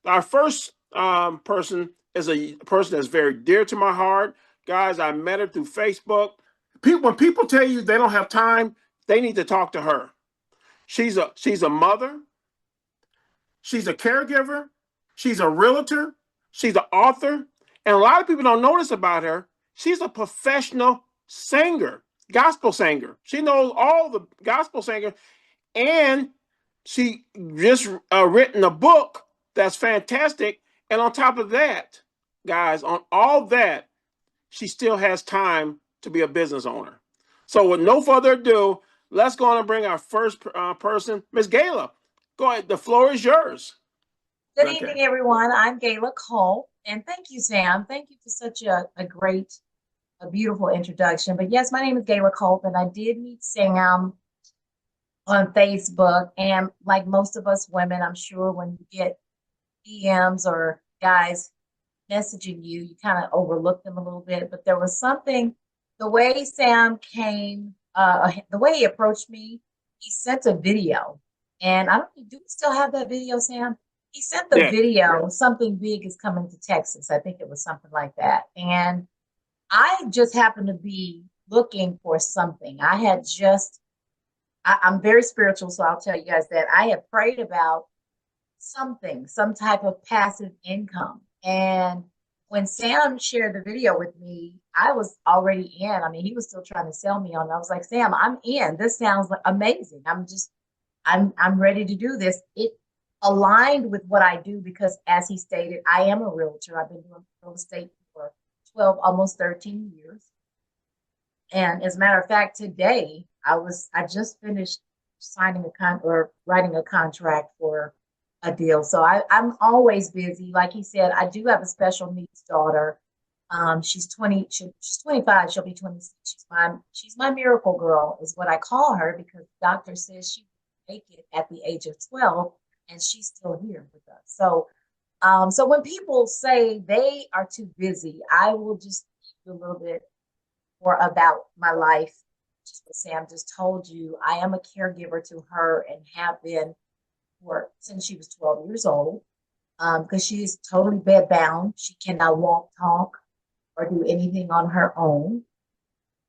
our first person is a person that's very dear to my heart. Guys, I met her through Facebook. When people tell you they don't have time, they need to talk to her. She's a mother. She's a caregiver. She's a realtor. She's an author. And a lot of people don't notice about her. She's a professional singer, gospel singer. She knows all the gospel singers. And she just written a book that's fantastic. And on top of that, guys, on all that, she still has time to be a business owner. So with no further ado, let's go on and bring our first person, Miss Gayla. Go ahead. The floor is yours. Good Okay. evening, everyone. I'm Gayla Cole, and thank you, Sam. Thank you for such a beautiful introduction. But yes, my name is Gayla Cole, and I did meet Sam on Facebook. And like most of us women, I'm sure when you get DMs or guys messaging you, you kind of overlook them a little bit. But there was something, the way Sam came, the way he approached me, he sent a video. And I don't know, do we still have that video, Sam? He sent the Yeah. video, something big is coming to Texas. I think it was something like that. And I just happened to be looking for something. I'm very spiritual, so I'll tell you guys that I have prayed about something, some type of passive income. And when Sam shared the video with me, I was already in. I mean, he was still trying to sell me on it. I was like, Sam, I'm in. This sounds like amazing. I'm ready to do this. It aligned with what I do because as he stated, I am a realtor. I've been doing real estate for 12, almost 13 years. And as a matter of fact, today I just finished signing or writing a contract for a deal. So I'm always busy. Like he said, I do have a special needs daughter. She's 20, she's 25, she'll be 26. She's my miracle girl, is what I call her, because the doctor says she will make it at the age of 12, and she's still here with us. So when people say they are too busy, I will just give you a little bit more about my life. Just what Sam just told you, I am a caregiver to her and have been for since she was 12 years old, because she's totally bedbound. She cannot walk, talk, or do anything on her own.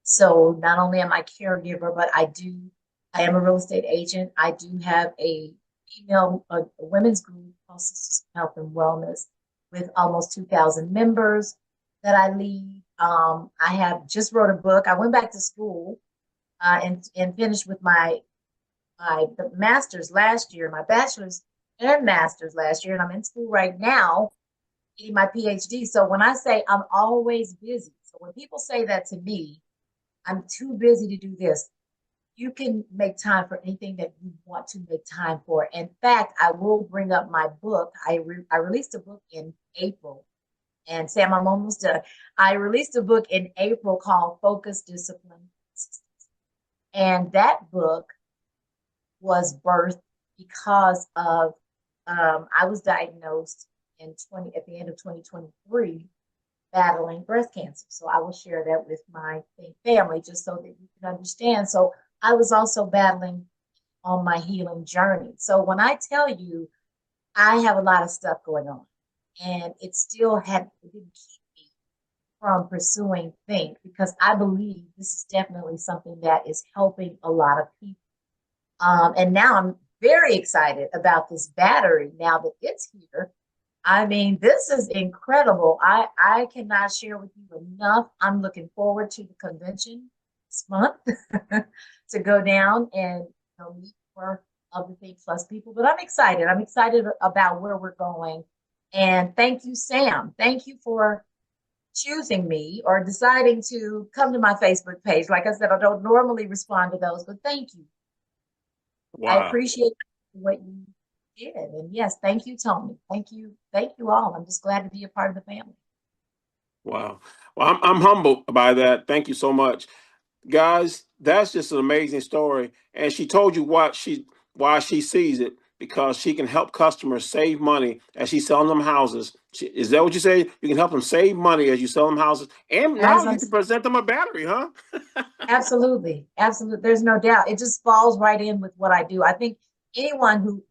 So not only am I caregiver, but I am a real estate agent. I do have a women's group called Sisters of Health and Wellness with almost 2,000 members that I lead. I have just wrote a book. I went back to school and finished with my master's last year, my bachelor's and master's last year, and I'm in school right now getting my PhD. So when I say I'm always busy, so when people say that to me, I'm too busy to do this. You can make time for anything that you want to make time for. In fact, I will bring up my book. I released a book in April. And Sam, I'm almost done. I released a book in April called Focus, Discipline. And that book was birthed because of I was diagnosed at the end of 2023 battling breast cancer. So I will share that with my family just so that you can understand. So I was also battling on my healing journey. So when I tell you I have a lot of stuff going on, and it didn't keep me from pursuing Think, because I believe this is definitely something that is helping a lot of people. And now I'm very excited about this battery now that it's here. I mean, this is incredible. I cannot share with you enough. I'm looking forward to the convention this month to go down and meet more of the Think Plus people. But I'm excited. I'm excited about where we're going. And thank you, Sam. Thank you for choosing me or deciding to come to my Facebook page. Like I said, I don't normally respond to those, but thank you. I Wow. appreciate what you did. And yes, thank you, Tony. Thank you. Thank you all. I'm just glad to be a part of the family. Wow. Well, I'm humbled by that. Thank you so much. Guys, that's just an amazing story. And she told you why she sees it, because she can help customers save money as she's selling them houses. Is that what you say? You can help them save money as you sell them houses, and now As you I'm can present them a battery, huh? Absolutely, absolutely. There's no doubt. It just falls right in with what I do. I think anyone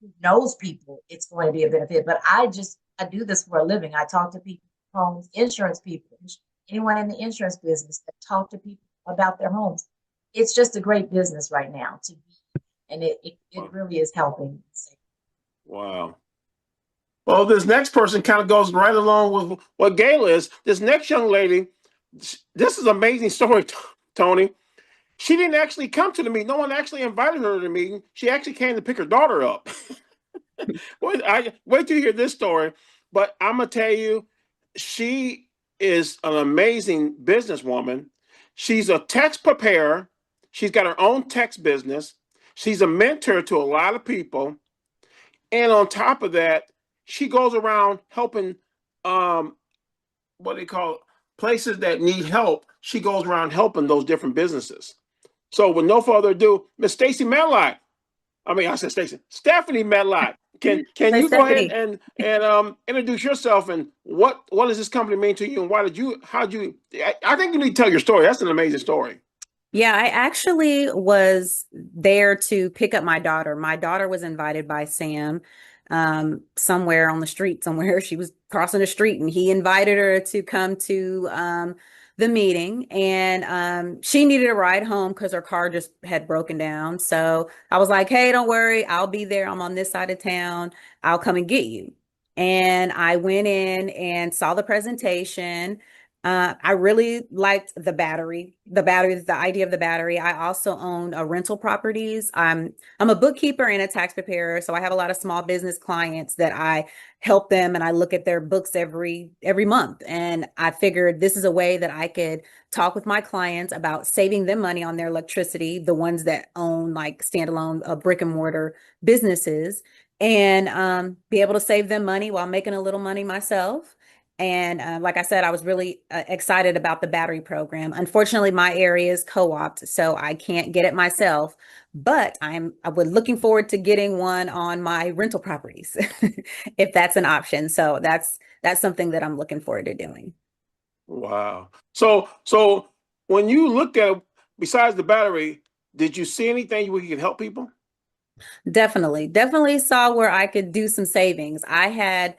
who knows people, it's going to be a benefit. But I do this for a living. I talk to people, homes, insurance people, anyone in the insurance business that talk to people about their homes. It's just a great business right now to be, and it really is helping. Wow. Well, this next person kind of goes right along with what Gayla is. This next young lady, this is an amazing story, Tony. She didn't actually come to the meeting. No one actually invited her to the meeting. She actually came to pick her daughter up. Wait till you hear this story. But I'm gonna tell you, she is an amazing businesswoman. She's a text preparer. She's got her own text business. She's a mentor to a lot of people. And on top of that, she goes around helping what they call places that need help. She goes around helping those different businesses. So with no further ado, Miss Stacy Medlock. I said Stacy. Stephanie Medlock. Can Hey, you go ahead Stephanie. and introduce yourself and what does this company mean to you and I think you need to tell your story. That's an amazing story. Yeah, I actually was there to pick up my daughter. My daughter was invited by Sam somewhere on the street somewhere. She was crossing the street and he invited her to come to the meeting. And she needed a ride home because her car just had broken down. So I was like, hey, don't worry. I'll be there. I'm on this side of town. I'll come and get you. And I went in and saw the presentation. I really liked the idea of the battery. I also own a rental properties. I'm a bookkeeper and a tax preparer, so I have a lot of small business clients that I help them and I look at their books every month. And I figured this is a way that I could talk with my clients about saving them money on their electricity, the ones that own like standalone brick and mortar businesses, and be able to save them money while making a little money myself. And like I said, I was really excited about the battery program. Unfortunately, my area is co-opted, so I can't get it myself. But I was looking forward to getting one on my rental properties, if that's an option. So that's something that I'm looking forward to doing. Wow. So when you looked at besides the battery, did you see anything where you could help people? Definitely saw where I could do some savings. I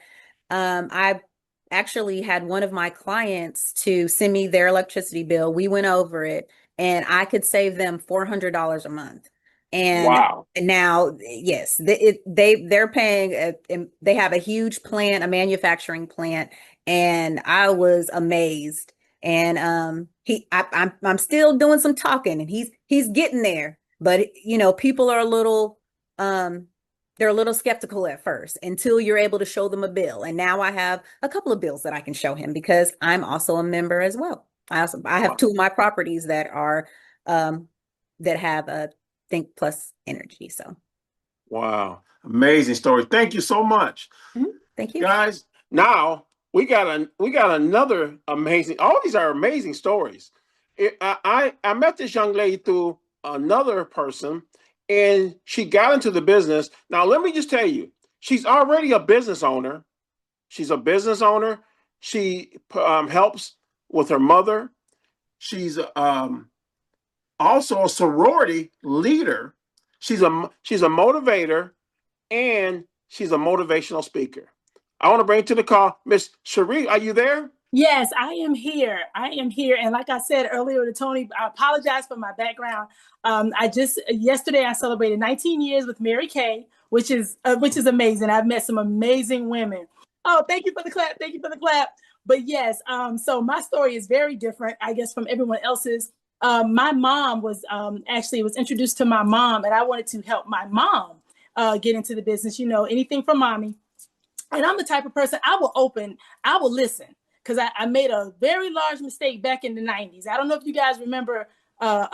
actually had one of my clients to send me their electricity bill. We went over it and I could save them $400 a month. And Wow. now, yes, they're paying, and they have a huge plant, a manufacturing plant, and I was amazed. And I'm still doing some talking, and he's getting there. But people are a little they're a little skeptical at first until you're able to show them a bill. And now I have a couple of bills that I can show him because I'm also a member as well. I have Wow. two of my properties that are that have a Think Plus Energy. So Wow. Amazing story. Thank you so much. thank you. Guys, now we got another amazing. All these are amazing stories. I met this young lady through another person, and she got into the business. Now let me just tell you, she's already a business owner. She's a business owner. She helps with her mother. She's also a sorority leader. She's a motivator and she's a motivational speaker. I want to bring to the call Miss Cherie. Are you there? Yes, I am here. I am here. And like I said earlier to Tony, I apologize for my background. Yesterday I celebrated 19 years with Mary Kay, which is amazing. I've met some amazing women. Oh, thank you for the clap. Thank you for the clap. But yes, so my story is very different, I guess, from everyone else's. My mom was introduced to my mom, and I wanted to help my mom get into the business, anything from mommy. And I'm the type of person I will listen. Because I made a very large mistake back in the 90s. I don't know if you guys remember a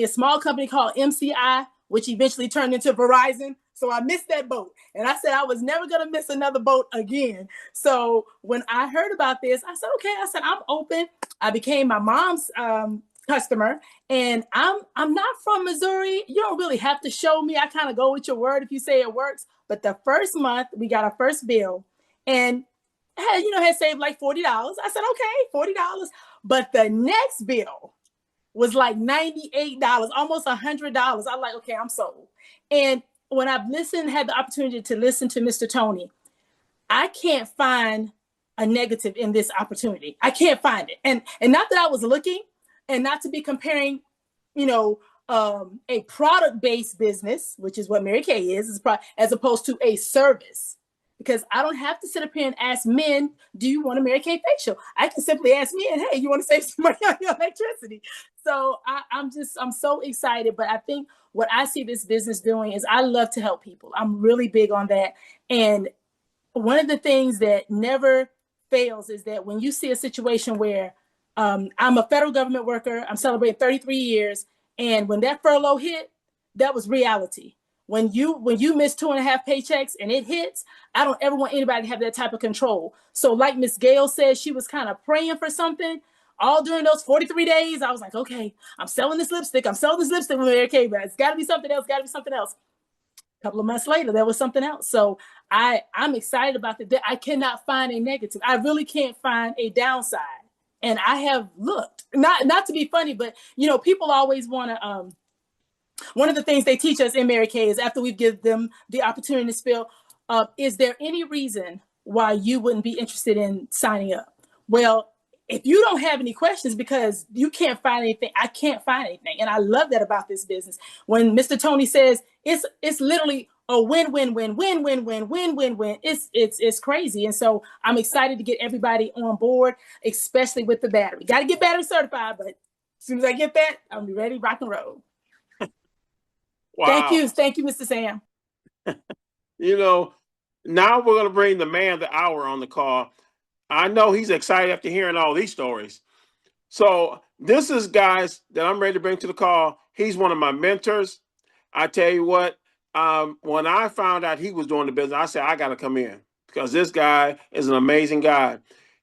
small company called MCI, which eventually turned into Verizon. So I missed that boat. And I said I was never going to miss another boat again. So when I heard about this, I said, okay, I'm open. I became my mom's customer. And I'm not from Missouri. You don't really have to show me. I kind of go with your word if you say it works. But the first month, we got our first bill. And had saved like $40. I said, okay, $40. But the next bill was like $98, almost $100. I'm like, okay, I'm sold. And when I've had the opportunity to listen to Mr. Tony, I can't find a negative in this opportunity. I can't find it. And not that I was looking, and not to be comparing, a product-based business, which is what Mary Kay is as opposed to a service. Because I don't have to sit up here and ask men, do you want a Mary Kay facial? I can simply ask men, hey, you want to save some money on your electricity? So I'm so excited. But I think what I see this business doing is I love to help people. I'm really big on that. And one of the things that never fails is that when you see a situation where I'm a federal government worker, I'm celebrating 33 years. And when that furlough hit, that was reality. When you miss 2.5 paychecks and it hits, I don't ever want anybody to have that type of control. So like Miss Gail said, she was kind of praying for something. All during those 43 days, I was like, okay, I'm selling this lipstick with Mary Kay, but it's got to be something else, A couple of months later, there was something else. So I'm excited about that. I cannot find a negative. I really can't find a downside. And I have looked, not to be funny, but people always want to, one of the things they teach us in Mary Kay is after we give them the opportunity to spill, is there any reason why you wouldn't be interested in signing up? Well, if you don't have any questions because you can't find anything, I can't find anything. And I love that about this business. When Mr. Tony says it's literally a win-win-win-win-win-win-win-win. It's crazy. And so I'm excited to get everybody on board, especially with the battery. Got to get battery certified, but as soon as I get that, I'll be ready, rock and roll. Wow. Thank you, Mr. Sam. Now we're going to bring the man of the hour on the call. I know he's excited after hearing all these stories. So this is guys that I'm ready to bring to the call. He's one of my mentors. I tell you what, when I found out he was doing the business, I said, I got to come in because this guy is an amazing guy.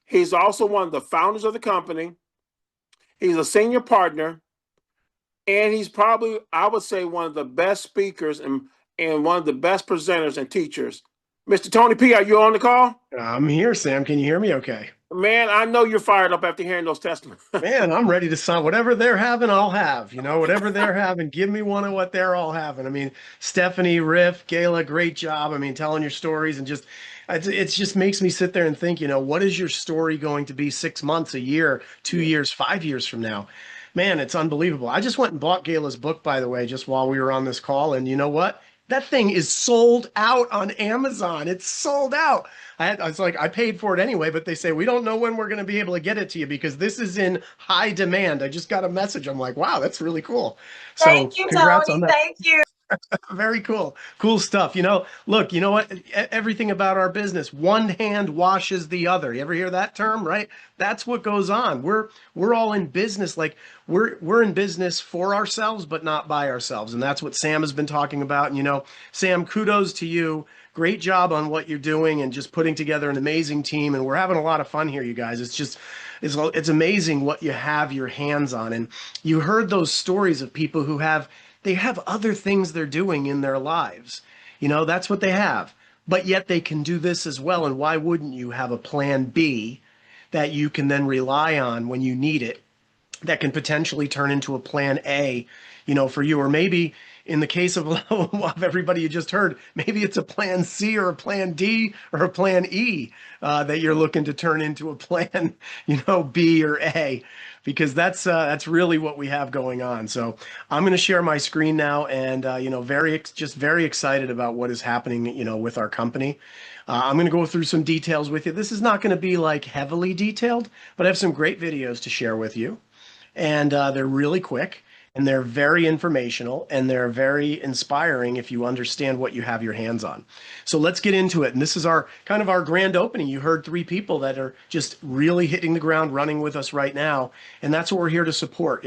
He's also one of the founders of the company. He's a senior partner. And he's probably, I would say, one of the best speakers and one of the best presenters and teachers. Mr. Tony P., are you on the call? I'm here, Sam. Can you hear me okay? Man, I know you're fired up after hearing those testimonies. Man, I'm ready to sign. Whatever they're having, I'll have. Whatever they're having, give me one of what they're all having. I mean, Stephanie, Riff, Gayla, great job. I mean, telling your stories and it just makes me sit there and think, what is your story going to be 6 months, a year, 2 years, 5 years from now? Man, it's unbelievable. I just went and bought Gayla's book, by the way, just while we were on this call. And you know what? That thing is sold out on Amazon. It's sold out. I paid for it anyway, but they say, we don't know when we're going to be able to get it to you because this is in high demand. I just got a message. I'm like, wow, that's really cool. Thank you, congrats Tony. on that. Thank you. Very cool. Cool stuff. Look, you know what? Everything about our business, one hand washes the other. You ever hear that term, right? That's what goes on. We're all in business. Like we're in business for ourselves, but not by ourselves. And that's what Sam has been talking about. And Sam, kudos to you. Great job on what you're doing and just putting together an amazing team. And we're having a lot of fun here, you guys. It's amazing what you have your hands on. And you heard those stories of people who they have other things they're doing in their lives. That's what they have. But yet they can do this as well. And why wouldn't you have a plan B that you can then rely on when you need it that can potentially turn into a plan A, for you? Or maybe in the case of everybody you just heard, maybe it's a plan C or a plan D or a plan E that you're looking to turn into a plan, B or A. Because that's really what we have going on. So I'm going to share my screen now, and very excited about what is happening, with our company. I'm going to go through some details with you. This is not going to be like heavily detailed, but I have some great videos to share with you, and they're really quick. And they're very informational and they're very inspiring if you understand what you have your hands on. So let's get into it. And this is our kind of our grand opening. You heard 3 people that are just really hitting the ground running with us right now. And that's what we're here to support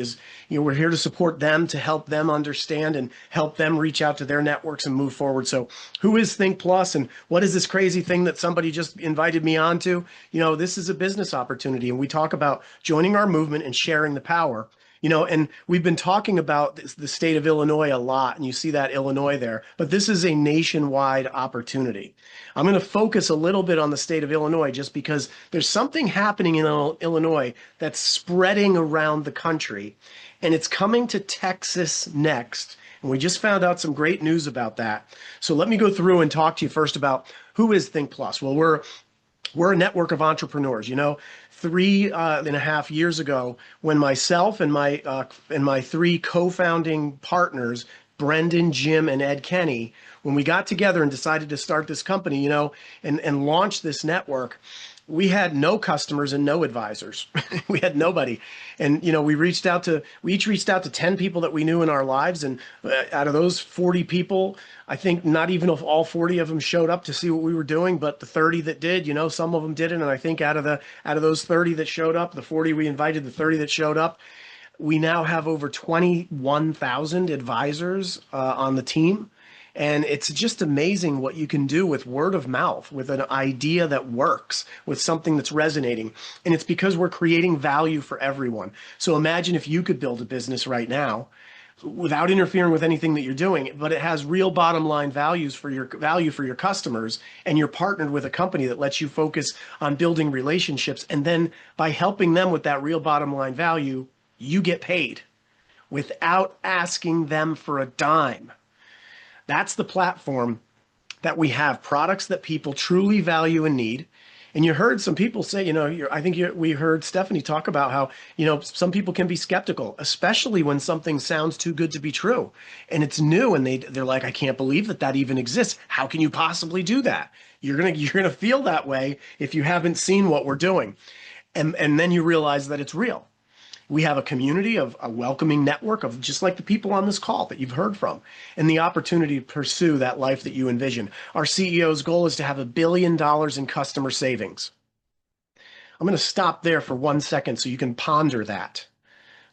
we're here to support them, to help them understand and help them reach out to their networks and move forward. So who is Think Plus and what is this crazy thing that somebody just invited me onto? This is a business opportunity, and we talk about joining our movement and sharing the power. And we've been talking about the state of Illinois a lot, and you see that Illinois there, but this is a nationwide opportunity. I'm going to focus a little bit on the state of Illinois just because there's something happening in Illinois that's spreading around the country, and it's coming to Texas next. And we just found out some great news about that. So let me go through and talk to you first about who is Think Plus. Well, we're a network of entrepreneurs. You know, 3.5 years ago, when myself and my three co-founding partners, Brendan, Jim, and Ed Kenny, when we got together and decided to start this company, you know, and launch this network, we had no customers and no advisors. We had nobody. And, you know, we each reached out to 10 people that we knew in our lives. And out of those 40 people, I think not even all 40 of them showed up to see what we were doing, but the 30 that did, you know, some of them didn't. And I think out of those 30 that showed up, the 40 we invited, the 30 that showed up, we now have over 21,000 advisors on the team. And it's just amazing what you can do with word of mouth, with an idea that works, with something that's resonating. And it's because we're creating value for everyone. So imagine if you could build a business right now without interfering with anything that you're doing, but it has real bottom line value for your customers, and you're partnered with a company that lets you focus on building relationships. And then by helping them with that real bottom line value, you get paid without asking them for a dime. That's the platform that we have, products that people truly value and need. And you heard some people say, you know, we heard Stephanie talk about how, you know, some people can be skeptical, especially when something sounds too good to be true and it's new, and they're like, I can't believe that even exists. How can you possibly do that? You're gonna feel that way if you haven't seen what we're doing, and then you realize that it's real. We have a community of a welcoming network of just like the people on this call that you've heard from, and the opportunity to pursue that life that you envision. Our CEO's goal is to have $1 billion in customer savings. I'm going to stop there for 1 second so you can ponder that.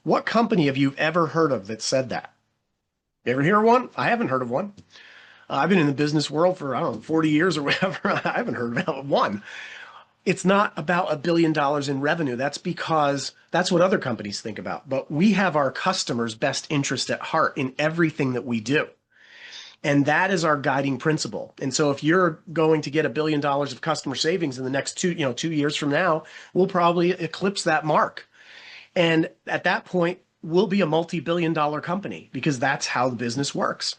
What company have you ever heard of that said that? You ever hear one? I haven't heard of one. I've been in the business world for, 40 years or whatever. I haven't heard of one. It's not about $1 billion in revenue. That's because that's what other companies think about. But we have our customers' best interest at heart in everything that we do. And that is our guiding principle. And so if you're going to get $1 billion of customer savings in the next 2 years from now, we'll probably eclipse that mark. And at that point, we'll be a multi-billion-dollar company, because that's how the business works.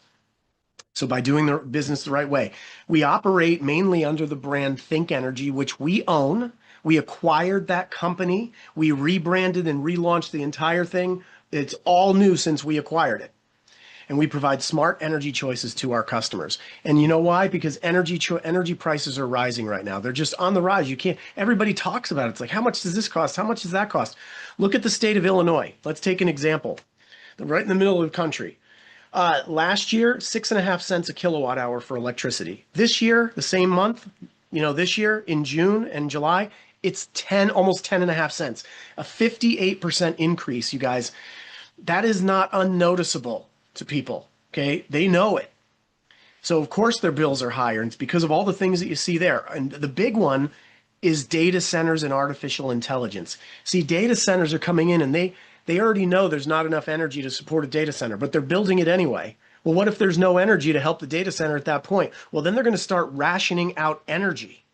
So by doing the business the right way, we operate mainly under the brand Think Energy, which we own. We acquired that company. We rebranded and relaunched the entire thing. It's all new since we acquired it. And we provide smart energy choices to our customers. And you know why? Because energy prices are rising right now. They're just on the rise. Everybody talks about it. It's like, how much does this cost? How much does that cost? Look at the state of Illinois. Let's take an example. They're right in the middle of the country. Last year, 6.5 cents a kilowatt hour for electricity. This year, the same month, this year in June and July, it's almost 10.5 cents, a 58% increase, you guys. That is not unnoticeable to people. Okay. They know it. So of course their bills are higher, and it's because of all the things that you see there. And the big one is data centers and artificial intelligence. See, data centers are coming in, and they already know there's not enough energy to support a data center, but they're building it anyway. Well, what if there's no energy to help the data center at that point? Well, then they're going to start rationing out energy.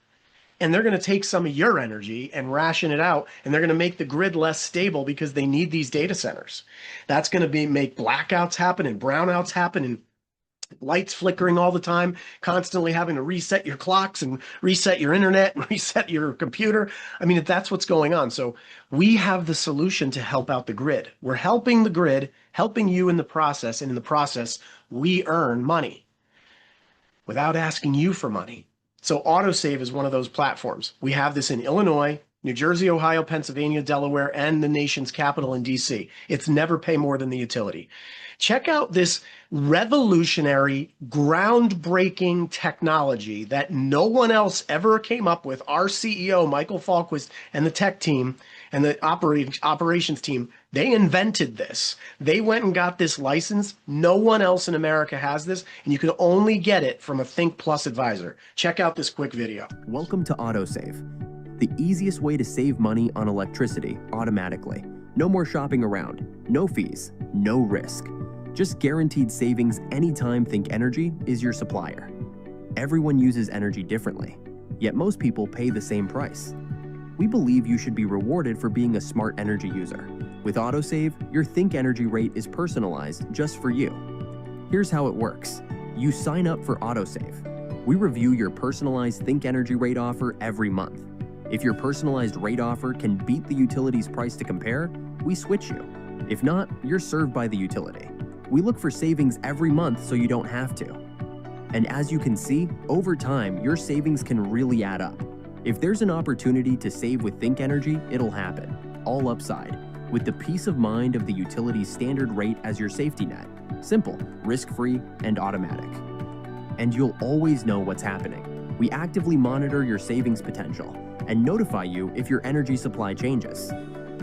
And they're going to take some of your energy and ration it out, and they're going to make the grid less stable because they need these data centers. That's going to make blackouts happen and brownouts happen, and lights flickering all the time, constantly having to reset your clocks and reset your internet and reset your computer. I mean, that's what's going on. So we have the solution to help out the grid. We're helping the grid, helping you in the process, and in the process, we earn money without asking you for money. So AutoSave is one of those platforms. We have this in Illinois, New Jersey, Ohio, Pennsylvania, Delaware, and the nation's capital in DC. It's never pay more than the utility. Check out this revolutionary, groundbreaking technology that no one else ever came up with. Our CEO, Michael Falquist, and the tech team and the operations team, they invented this. They went and got this license. No one else in America has this, and you can only get it from a Think Plus advisor. Check out this quick video. Welcome to AutoSave, the easiest way to save money on electricity automatically. No more shopping around, no fees, no risk. Just guaranteed savings anytime Think Energy is your supplier. Everyone uses energy differently, yet most people pay the same price. We believe you should be rewarded for being a smart energy user. With AutoSave, your Think Energy rate is personalized just for you. Here's how it works. You sign up for AutoSave. We review your personalized Think Energy rate offer every month. If your personalized rate offer can beat the utility's price to compare, we switch you. If not, you're served by the utility. We look for savings every month so you don't have to. And as you can see, over time, your savings can really add up. If there's an opportunity to save with Think Energy, it'll happen, all upside, with the peace of mind of the utility's standard rate as your safety net. Simple, risk-free, and automatic. And you'll always know what's happening. We actively monitor your savings potential and notify you if your energy supply changes.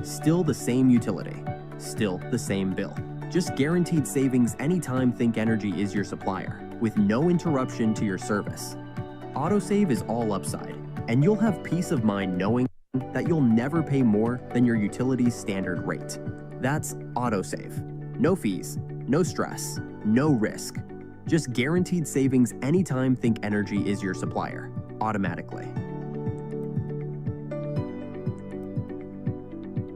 Still the same utility, still the same bill. Just guaranteed savings anytime Think Energy is your supplier, with no interruption to your service. AutoSave is all upside, and you'll have peace of mind knowing that you'll never pay more than your utility's standard rate. That's AutoSave. No fees, no stress, no risk. Just guaranteed savings anytime Think Energy is your supplier, automatically.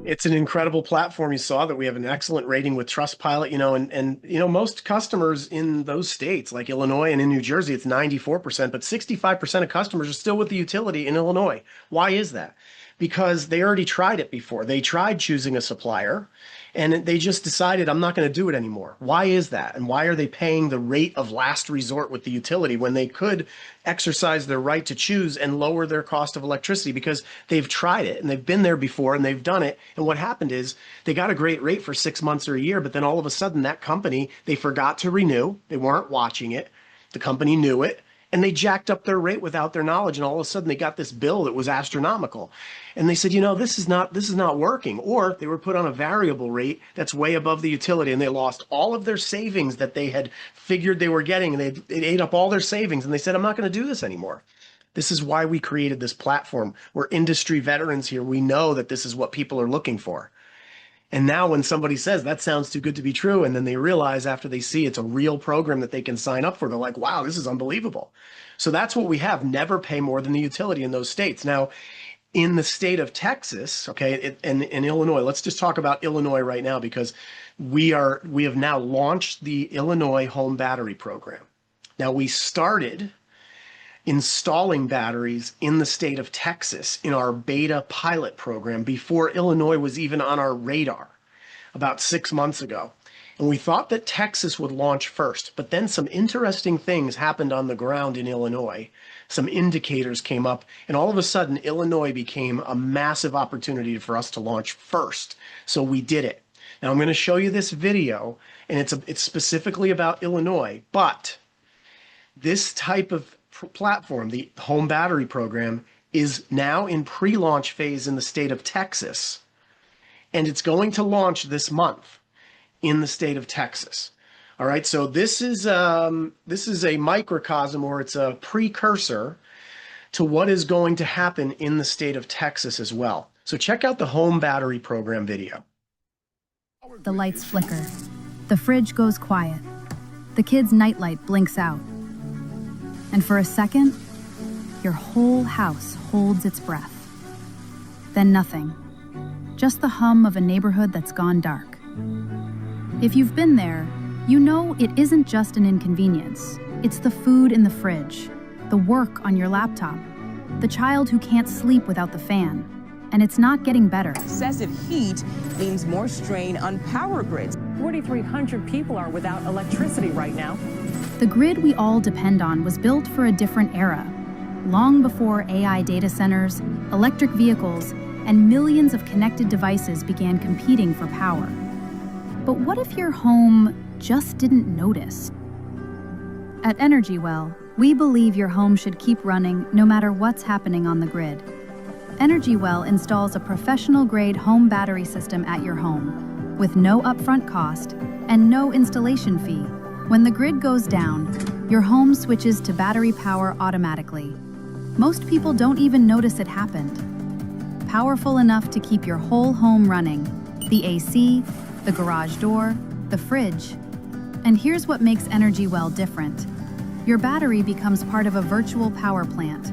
It's an incredible platform. You saw that we have an excellent rating with Trustpilot, and most customers in those states like Illinois and in New Jersey, it's 94%, but 65% of customers are still with the utility in Illinois. Why is that? Because they already tried it before. They tried choosing a supplier and they just decided, I'm not going to do it anymore. Why is that? And why are they paying the rate of last resort with the utility when they could exercise their right to choose and lower their cost of electricity? Because they've tried it and they've been there before and they've done it. And what happened is they got a great rate for 6 months or a year, but then all of a sudden that company, they forgot to renew. They weren't watching it. The company knew it. And they jacked up their rate without their knowledge, and all of a sudden they got this bill that was astronomical. And they said, this is not working. Or they were put on a variable rate that's way above the utility, and they lost all of their savings that they had figured they were getting, and it ate up all their savings. And they said, I'm not going to do this anymore. This is why we created this platform. We're industry veterans here. We know that this is what people are looking for. And now when somebody says that sounds too good to be true, and then they realize after they see it's a real program that they can sign up for, they're like, wow, this is unbelievable. So that's what we have. Never pay more than the utility in those states. Now, in the state of Texas, okay, and in Illinois, let's just talk about Illinois right now, because we have now launched the Illinois Home Battery Program. Now, we started installing batteries in the state of Texas in our beta pilot program before Illinois was even on our radar about 6 months ago. And we thought that Texas would launch first, but then some interesting things happened on the ground in Illinois. Some indicators came up, and all of a sudden Illinois became a massive opportunity for us to launch first. So we did it. Now I'm going to show you this video, and it's specifically about Illinois, but this type of platform, the home battery program, is now in pre-launch phase in the state of Texas, and it's going to launch this month in the state of Texas. All right, so this is a microcosm, or it's a precursor to what is going to happen in the state of Texas as well. So check out the home battery program video. The lights flicker. The fridge goes quiet. The kid's nightlight blinks out. And for a second, your whole house holds its breath. Then nothing. Just the hum of a neighborhood that's gone dark. If you've been there, you know it isn't just an inconvenience. It's the food in the fridge, the work on your laptop, the child who can't sleep without the fan. And it's not getting better. Excessive heat means more strain on power grids. 4,300 people are without electricity right now. The grid we all depend on was built for a different era, long before AI data centers, electric vehicles, and millions of connected devices began competing for power. But what if your home just didn't notice? At Energy Well, we believe your home should keep running no matter what's happening on the grid. Energy Well installs a professional-grade home battery system at your home, with no upfront cost and no installation fee. When the grid goes down, your home switches to battery power automatically. Most people don't even notice it happened. Powerful enough to keep your whole home running: the AC, the garage door, the fridge. And here's what makes Energy Well different. Your battery becomes part of a virtual power plant,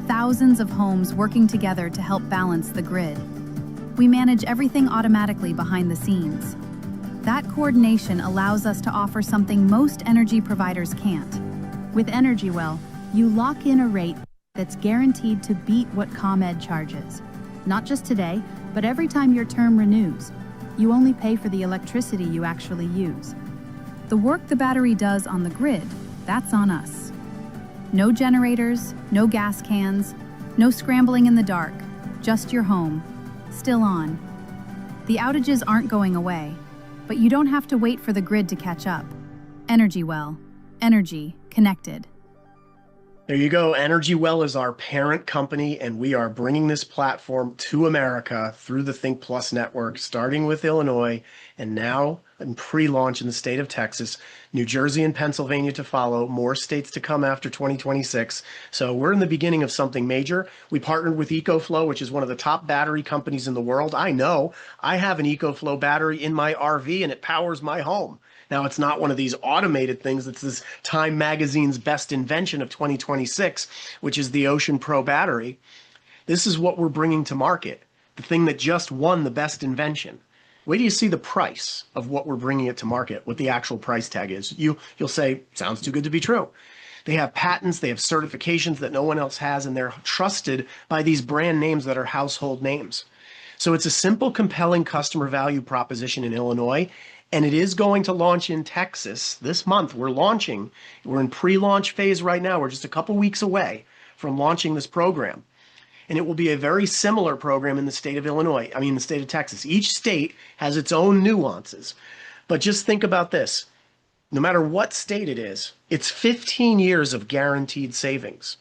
thousands of homes working together to help balance the grid. We manage everything automatically behind the scenes. That coordination allows us to offer something most energy providers can't. With EnergyWell, you lock in a rate that's guaranteed to beat what ComEd charges. Not just today, but every time your term renews. You only pay for the electricity you actually use. The work the battery does on the grid, that's on us. No generators, no gas cans, no scrambling in the dark, just your home, still on. The outages aren't going away, but you don't have to wait for the grid to catch up. EnergyWell, energy connected. There you go. EnergyWell is our parent company, and we are bringing this platform to America through the Think Plus network, starting with Illinois, and now in pre-launch in the state of Texas, New Jersey and Pennsylvania to follow, more states to come after 2026. So we're in the beginning of something major. We partnered with EcoFlow, which is one of the top battery companies in the world. I know I have an EcoFlow battery in my RV, and it powers my home. Now, it's not one of these automated things. It's this Time Magazine's best invention of 2026, which is the Ocean Pro battery. This is what we're bringing to market, the thing that just won the best invention. Wait till you see the price of what we're bringing it to market, what the actual price tag is. You'll say, sounds too good to be true. They have patents, they have certifications that no one else has, and they're trusted by these brand names that are household names. So it's a simple, compelling customer value proposition in Illinois. And it is going to launch in Texas this month. We're launching. We're in pre-launch phase right now. We're just a couple weeks away from launching this program. And it will be a very similar program in the state of Illinois, the state of Texas. Each state has its own nuances. But just think about this. No matter what state it is, it's 15 years of guaranteed savings.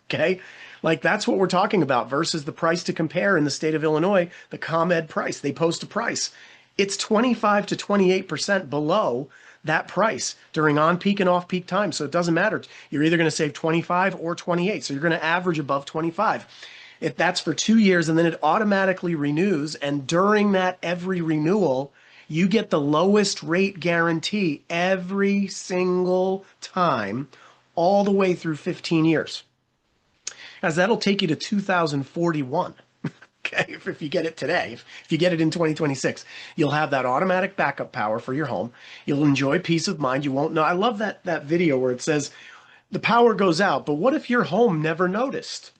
Okay? Like, that's what we're talking about versus the price to compare in the state of Illinois, the ComEd price. They post a price. It's 25 to 28% below that price during on-peak and off-peak times. So it doesn't matter. You're either going to save 25 or 28. So you're going to average above 25. If that's for 2 years, and then it automatically renews. And during that every renewal, you get the lowest rate guarantee every single time, all the way through 15 years. As that'll take you to 2041. Okay, if you get it today, if you get it in 2026, you'll have that automatic backup power for your home. You'll enjoy peace of mind. You won't know. I love that video where it says the power goes out, but what if your home never noticed?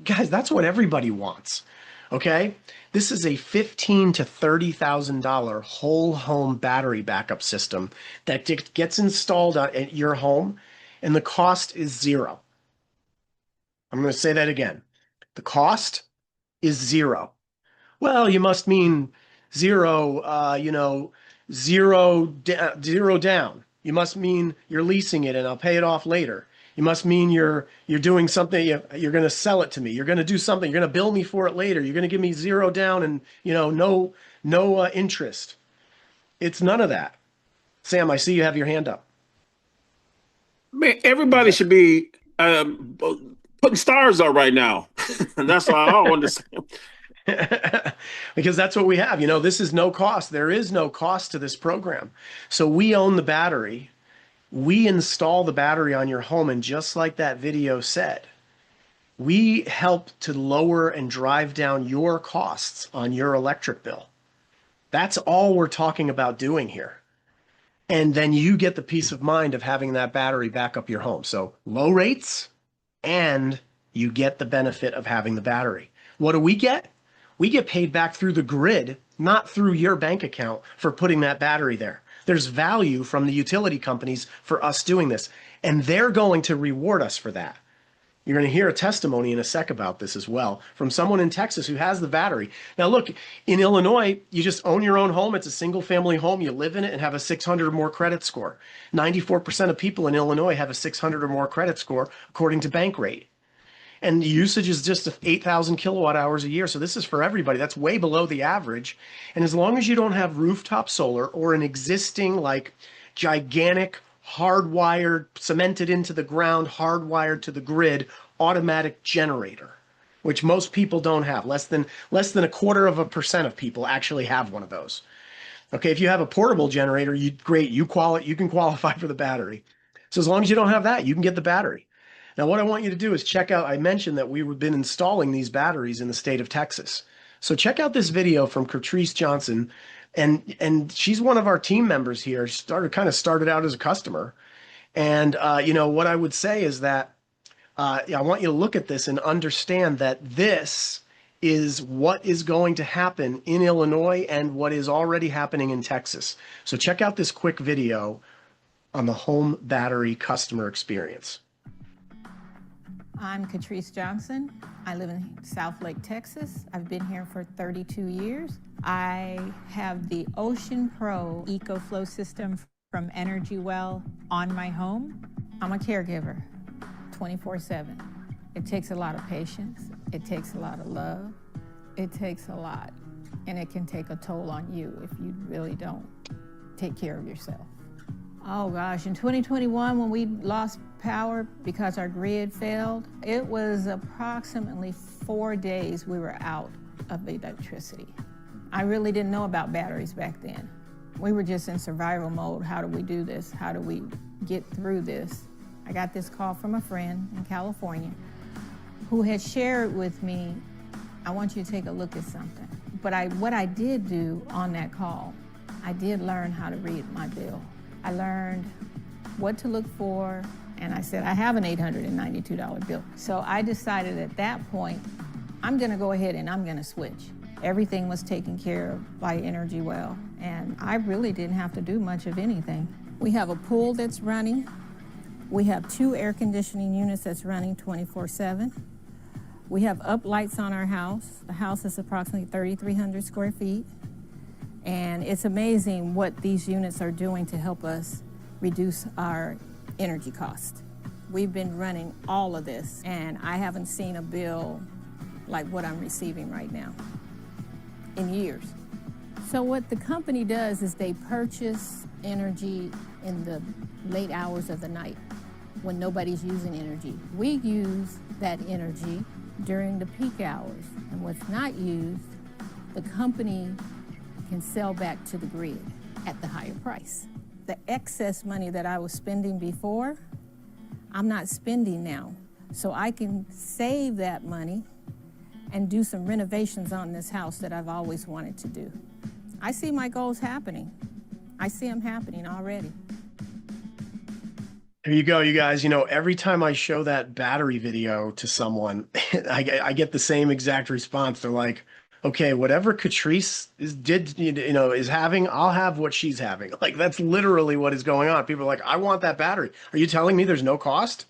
Guys, that's what everybody wants. Okay, this is a $15,000 to $30,000 whole home battery backup system that gets installed at your home, and the cost is zero. I'm going to say that again. The cost is zero. Well, you must mean zero, zero down. You must mean you're leasing it and I'll pay it off later. You must mean you're doing something, you're going to sell it to me. You're going to do something. You're going to bill me for it later. You're going to give me zero down and, no interest. It's none of that. Sam, I see you have your hand up. Man, everybody should be putting stars up right now. And that's why I want to say. Because that's what we have. This is no cost. There is no cost to this program. So we own the battery. We install the battery on your home. And just like that video said, we help to lower and drive down your costs on your electric bill. That's all we're talking about doing here. And then you get the peace of mind of having that battery back up your home. So low rates, and you get the benefit of having the battery. What do we get? We get paid back through the grid, not through your bank account for putting that battery there. There's value from the utility companies for us doing this, and they're going to reward us for that. You're going to hear a testimony in a sec about this as well from someone in Texas who has the battery. Now, look, in Illinois, you just own your own home. It's a single family home. You live in it and have a 600 or more credit score. 94% of people in Illinois have a 600 or more credit score, according to Bankrate. And usage is just 8,000 kilowatt hours a year. So this is for everybody. That's way below the average. And as long as you don't have rooftop solar or an existing, gigantic hardwired, cemented into the ground, hardwired to the grid, automatic generator, which most people don't have. Less than 0.25% of people actually have one of those. Okay, if you have a portable generator, great, you can qualify for the battery. So as long as you don't have that, you can get the battery. Now, what I want you to do is check out, I mentioned that we've been installing these batteries in the state of Texas. So check out this video from Catrice Johnson, And she's one of our team members here. She started out as a customer. And you know, what I would say is that I want you to look at this and understand that this is what is going to happen in Illinois and what is already happening in Texas. So check out this quick video on the home battery customer experience. I'm Catrice Johnson. I live in South Lake, Texas. I've been here for 32 years. I have the Ocean Pro EcoFlow system from Energy Well on my home. I'm a caregiver, 24/7. It takes a lot of patience. It takes a lot of love. It takes a lot, and it can take a toll on you if you really don't take care of yourself. Oh gosh, in 2021, when we lost power because our grid failed, it was approximately 4 days we were out of electricity. I really didn't know about batteries back then. We were just in survival mode. How do we do this? How do we get through this? I got this call from a friend in California who had shared with me, I want you to take a look at something. But what I did do on that call, I did learn how to read my bill. I learned what to look for, and I said, I have an $892 bill. So I decided at that point, I'm gonna go ahead and I'm gonna switch. Everything was taken care of by Energy Well, and I really didn't have to do much of anything. We have a pool that's running. We have 2 air conditioning units that's running 24/7. We have up lights on our house. The house is approximately 3,300 square feet. And it's amazing what these units are doing to help us reduce our energy cost. We've been running all of this, and I haven't seen a bill like what I'm receiving right now in years. So what the company does is they purchase energy in the late hours of the night when nobody's using energy. We use that energy during the peak hours, and what's not used, the company can sell back to the grid at the higher price. The excess money that I was spending before, I'm not spending now. So I can save that money and do some renovations on this house that I've always wanted to do. I see my goals happening. I see them happening already. Here you go, you guys. You know, every time I show that battery video to someone, I get the same exact response. They're like, okay, whatever Catrice is having, I'll have what she's having. Like, that's literally what is going on. People are like, I want that battery. Are you telling me there's no cost?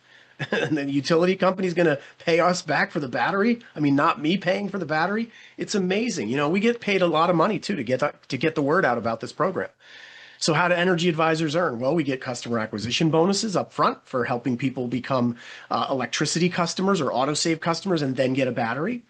And the utility company's going to pay us back for the battery? I mean, not me paying for the battery. It's amazing. You know, we get paid a lot of money too to get the word out about this program. So how do energy advisors earn? Well, we get customer acquisition bonuses up front for helping people become electricity customers or autosave customers and then get a battery.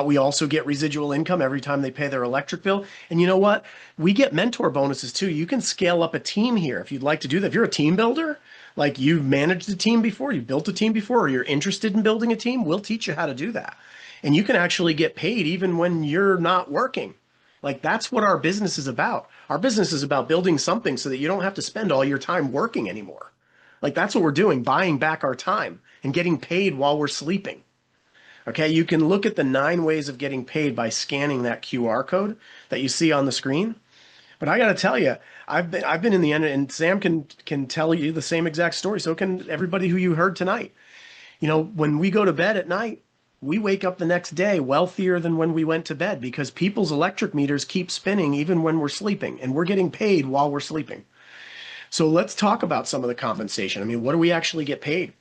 We also get residual income every time they pay their electric bill. And you know what? We get mentor bonuses too. You can scale up a team here if you'd like to do that. If you're a team builder, like you've managed a team before, you've built a team before, or you're interested in building a team, we'll teach you how to do that. And you can actually get paid even when you're not working. Like, that's what our business is about. Our business is about building something so that you don't have to spend all your time working anymore. Like, that's what we're doing, buying back our time and getting paid while we're sleeping. Okay, you can look at the 9 ways of getting paid by scanning that QR code that you see on the screen. But I got to tell you, I've been in the end, and Sam can tell you the same exact story. So can everybody who you heard tonight. You know, when we go to bed at night, we wake up the next day wealthier than when we went to bed because people's electric meters keep spinning even when we're sleeping, and we're getting paid while we're sleeping. So let's talk about some of the compensation. I mean, what do we actually get paid?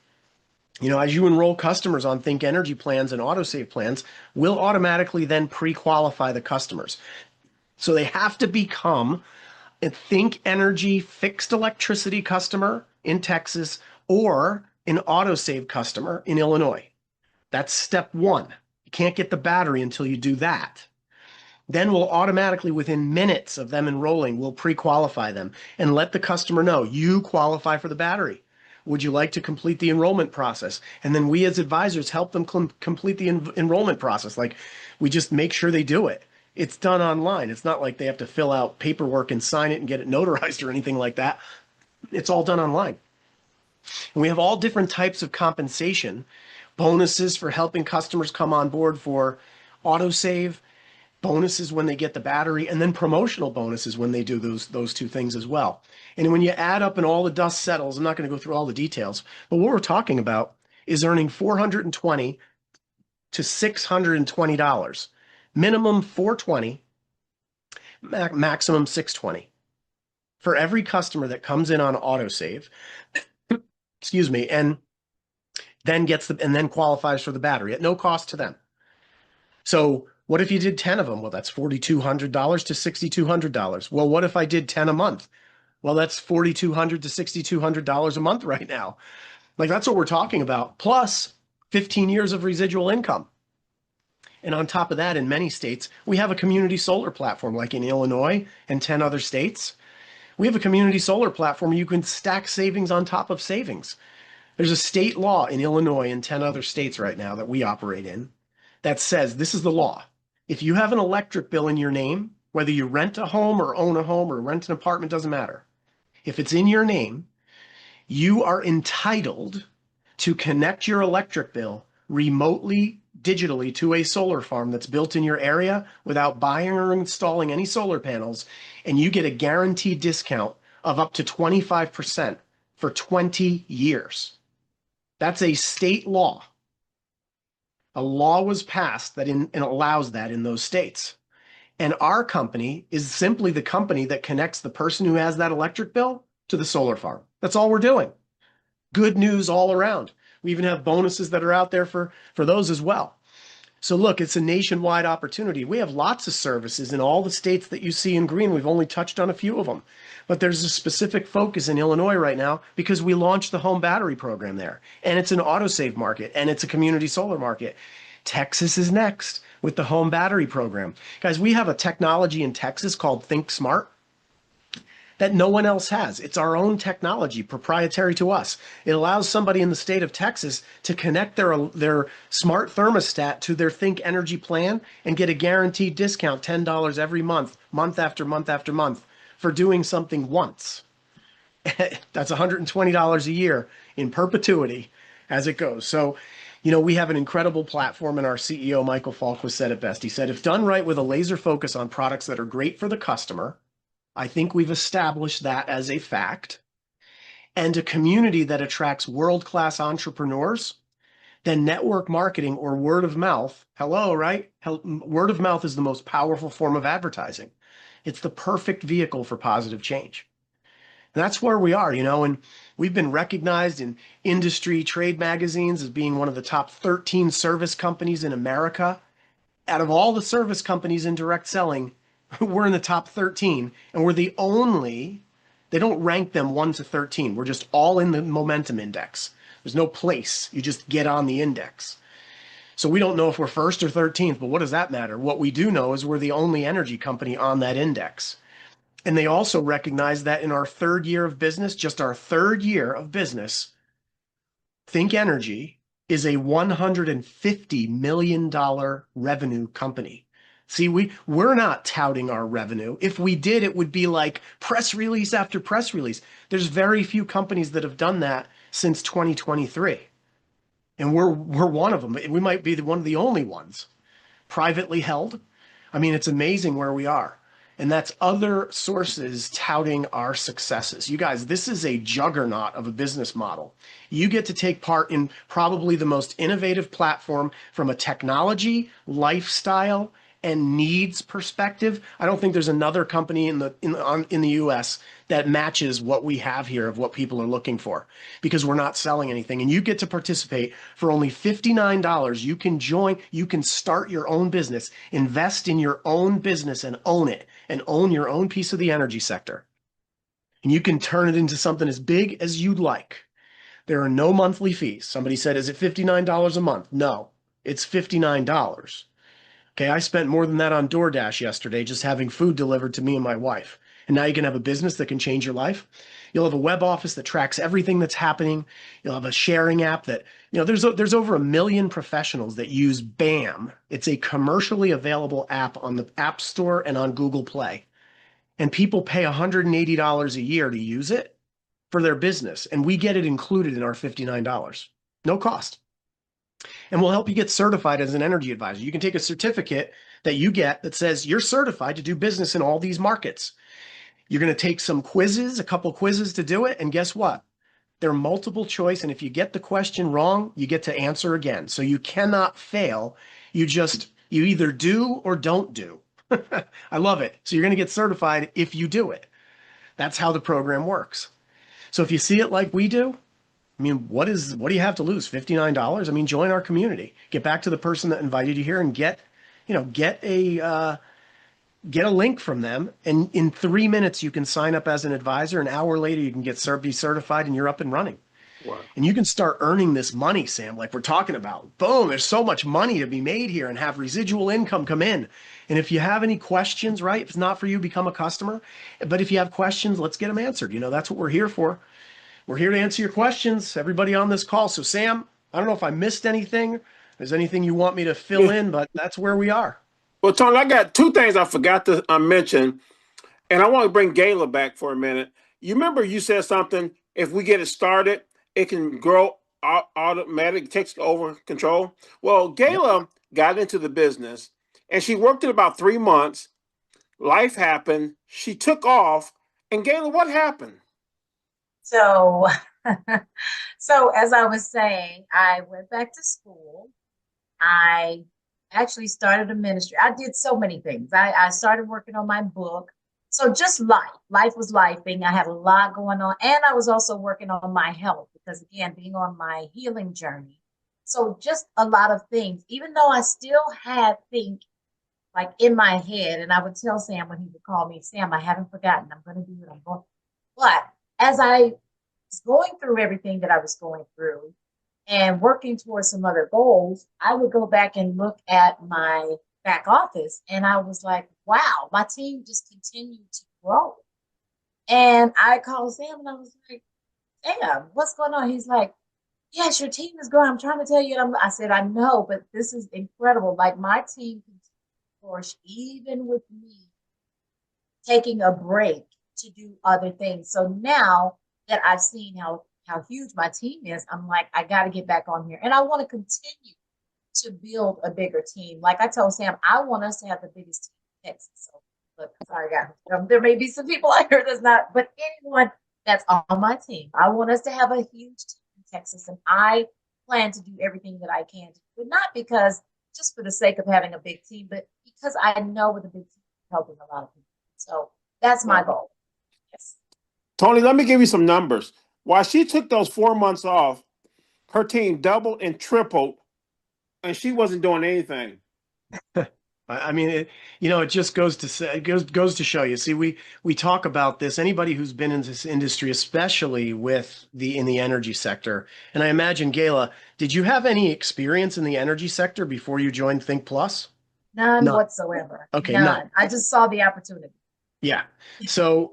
You know, as you enroll customers on Think Energy plans and autosave plans, we'll automatically then pre-qualify the customers. So they have to become a Think Energy fixed electricity customer in Texas or an autosave customer in Illinois. That's step 1. You can't get the battery until you do that. Then we'll automatically, within minutes of them enrolling, we'll pre-qualify them and let the customer know you qualify for the battery. Would you like to complete the enrollment process? And then we as advisors help them complete the enrollment process. Like, we just make sure they do it. It's done online. It's not like they have to fill out paperwork and sign it and get it notarized or anything like that. It's all done online. And we have all different types of compensation, bonuses for helping customers come on board for autosave, bonuses when they get the battery, and then promotional bonuses when they do those two things as well. And when you add up and all the dust settles, I'm not going to go through all the details, but what we're talking about is earning $420 to $620. Minimum $420, maximum $620. For every customer that comes in on autosave, excuse me, and then qualifies for the battery at no cost to them. So what if you did 10 of them? Well, that's $4,200 to $6,200. Well, what if I did 10 a month? Well, that's $4,200 to $6,200 a month right now. Like, that's what we're talking about. Plus 15 years of residual income. And on top of that, in many states, we have a community solar platform, like in Illinois and 10 other states. We have a community solar platform where you can stack savings on top of savings. There's a state law in Illinois and 10 other states right now that we operate in that says, this is the law. If you have an electric bill in your name, whether you rent a home or own a home or rent an apartment, doesn't matter. If it's in your name, you are entitled to connect your electric bill remotely, digitally, to a solar farm that's built in your area without buying or installing any solar panels, and you get a guaranteed discount of up to 25% for 20 years. That's a state law. A law was passed that and allows that in those states. And our company is simply the company that connects the person who has that electric bill to the solar farm. That's all we're doing. Good news all around. We even have bonuses that are out there for those as well. So look, it's a nationwide opportunity. We have lots of services in all the states that you see in green. We've only touched on a few of them. But there's a specific focus in Illinois right now because we launched the home battery program there. And it's an autosave market, and it's a community solar market. Texas is next with the home battery program. Guys, we have a technology in Texas called Think Smart that no one else has. It's our own technology, proprietary to us. It allows somebody in the state of Texas to connect their smart thermostat to their Think Energy plan and get a guaranteed discount, $10 every month, month after month after month, for doing something once. That's $120 a year in perpetuity as it goes. So, you know, we have an incredible platform, and our CEO, Michael Falk, said it best. He said, if done right with a laser focus on products that are great for the customer, I think we've established that as a fact, and a community that attracts world-class entrepreneurs, then network marketing or word of mouth, hello, right? Word of mouth is the most powerful form of advertising. It's the perfect vehicle for positive change. And that's where we are, you know, and we've been recognized in industry trade magazines as being one of the top 13 service companies in America. Out of all the service companies in direct selling, we're in the top 13, and we're the only, they don't rank them 1 to 13. We're just all in the momentum index. There's no place. You just get on the index. So we don't know if we're first or 13th, but what does that matter? What we do know is we're the only energy company on that index. And they also recognize that in our third year of business, just our third year of business, Think Energy is a $150 million revenue company. See, we're not touting our revenue. If we did, it would be like press release after press release. There's very few companies that have done that since 2023. And we're one of them. We might be one of the only ones. Privately held. I mean, it's amazing where we are. And that's other sources touting our successes. You guys, this is a juggernaut of a business model. You get to take part in probably the most innovative platform from a technology, lifestyle, and needs perspective. I don't think there's another company in the US that matches what we have here of what people are looking for, because we're not selling anything. And you get to participate for only $59. You can join, you can start your own business, invest in your own business and own it, and own your own piece of the energy sector. And you can turn it into something as big as you'd like. There are no monthly fees. Somebody said, is it $59 a month? No, it's $59. Okay, I spent more than that on DoorDash yesterday just having food delivered to me and my wife. And now you can have a business that can change your life. You'll have a web office that tracks everything that's happening. You'll have a sharing app that, you know, there's over 1 million professionals that use BAM. It's a commercially available app on the App Store and on Google Play. And people pay $180 a year to use it for their business. And we get it included in our $59. No cost. And we'll help you get certified as an energy advisor. You can take a certificate that you get that says you're certified to do business in all these markets. You're going to take some quizzes, a couple quizzes to do it. And guess what? They're multiple choice. And if you get the question wrong, you get to answer again. So you cannot fail. You either do or don't do. I love it. So you're going to get certified if you do it. That's how the program works. So if you see it like we do, I mean, what do you have to lose? $59? I mean, join our community. Get back to the person that invited you here and get a link from them. And in 3 minutes, you can sign up as an advisor. An hour later, you can be certified and you're up and running. Wow. And you can start earning this money, Sam, like we're talking about. Boom, there's so much money to be made here and have residual income come in. And if you have any questions, right, if it's not for you, become a customer. But if you have questions, let's get them answered. That's what we're here for. We're here to answer your questions, everybody on this call. So, Sam, I don't know if I missed anything. If there's anything you want me to fill in, but that's where we are. Well, Tony, I got two things I forgot to mention, and I want to bring Gayla back for a minute. You remember you said something, if we get it started, it can grow automatic, takes over control. Well, Gayla got into the business, and she worked it about 3 months. Life happened. She took off. And Gayla, what happened? So, as I was saying, I went back to school. I actually started a ministry. I did so many things. I started working on my book. So just life was lifing. I had a lot going on. And I was also working on my health because, again, being on my healing journey. So just a lot of things, even though I still had like in my head, and I would tell Sam when he would call me, Sam, I haven't forgotten. I'm going to do it. I'm going. But as I was going through everything that I was going through and working towards some other goals, I would go back and look at my back office and I was like, wow, my team just continued to grow. And I called Sam and I was like, Sam, what's going on? He's like, yes, your team is growing. I'm trying to tell you. I said, I know, but this is incredible. Like my team continued to flourish even with me taking a break to do other things. So now that I've seen how huge my team is, I'm like, I got to get back on here. And I want to continue to build a bigger team. Like I told Sam, I want us to have the biggest team in Texas. So look, sorry guys, there may be some people out here that's not, but anyone that's on my team, I want us to have a huge team in Texas. And I plan to do everything that I can, but not because just for the sake of having a big team, but because I know with a big team, I'm helping a lot of people. So that's my goal. Yes. Tony, let me give you some numbers. While she took those 4 months off, her team doubled and tripled, and she wasn't doing anything. I mean, it just goes to show you. See, we talk about this. Anybody who's been in this industry, especially in the energy sector, and I imagine Gayla, did you have any experience in the energy sector before you joined Think Plus? None whatsoever. Okay, none. I just saw the opportunity. Yeah. So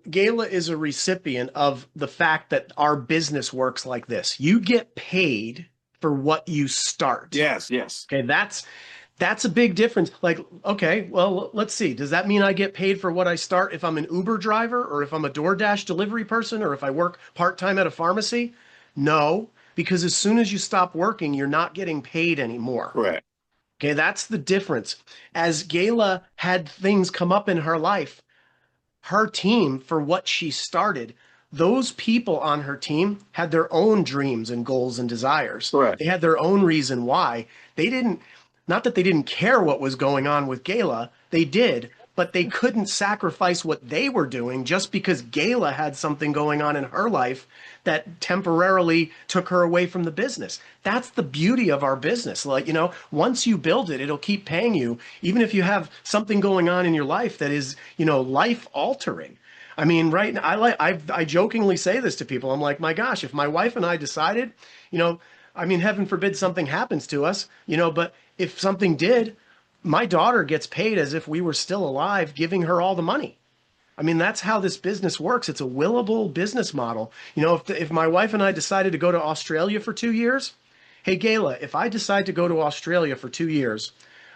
Gayla is a recipient of the fact that our business works like this. You get paid for what you start. Yes. Okay, that's a big difference. Like, okay, well, let's see. Does that mean I get paid for what I start if I'm an Uber driver or if I'm a DoorDash delivery person or if I work part-time at a pharmacy? No, because as soon as you stop working, you're not getting paid anymore. Correct. Okay, that's the difference. As Gayla had things come up in her life, her team, for what she started, those people on her team had their own dreams and goals and desires. Correct. They had their own reason why. Not that they didn't care what was going on with Gayla, they did, but they couldn't sacrifice what they were doing just because Gayla had something going on in her life that temporarily took her away from the business. That's the beauty of our business. Like, once you build it, it'll keep paying you, even if you have something going on in your life that is, life altering. I mean, right now, I jokingly say this to people. I'm like, my gosh, if my wife and I decided, heaven forbid something happens to us, but if something did, my daughter gets paid as if we were still alive, giving her all the money. I mean, that's how this business works. It's a willable business model. If my wife and I decided to go to Australia for 2 years, hey, Gayla, if I decide to go to Australia for 2 years,